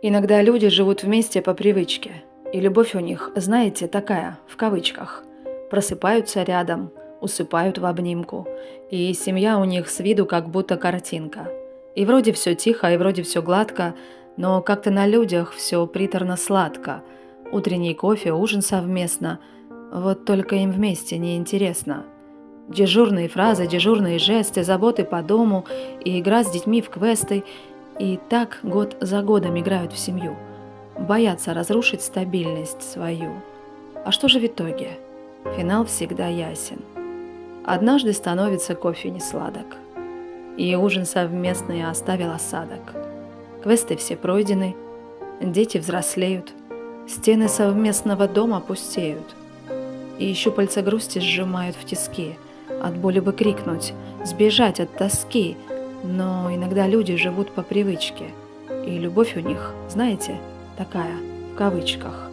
Иногда люди живут вместе по привычке, и любовь у них, знаете, такая, в кавычках. Просыпаются рядом, усыпают в обнимку, и семья у них с виду как будто картинка. И вроде все тихо, и вроде все гладко, но как-то на людях все приторно-сладко. Утренний кофе, ужин совместно, вот только им вместе неинтересно. Дежурные фразы, дежурные жесты, заботы по дому и игра с детьми в квесты. И так год за годом играют в семью. Боятся разрушить стабильность свою. А что же в итоге? Финал всегда ясен. Однажды становится кофе несладок. И ужин совместный оставил осадок. Квесты все пройдены, дети взрослеют, стены совместного дома пустеют. И щупальца грусти сжимают в тиски. От боли бы крикнуть, сбежать от тоски. Но иногда люди живут по привычке. И любовь у них, знаете, такая, в кавычках.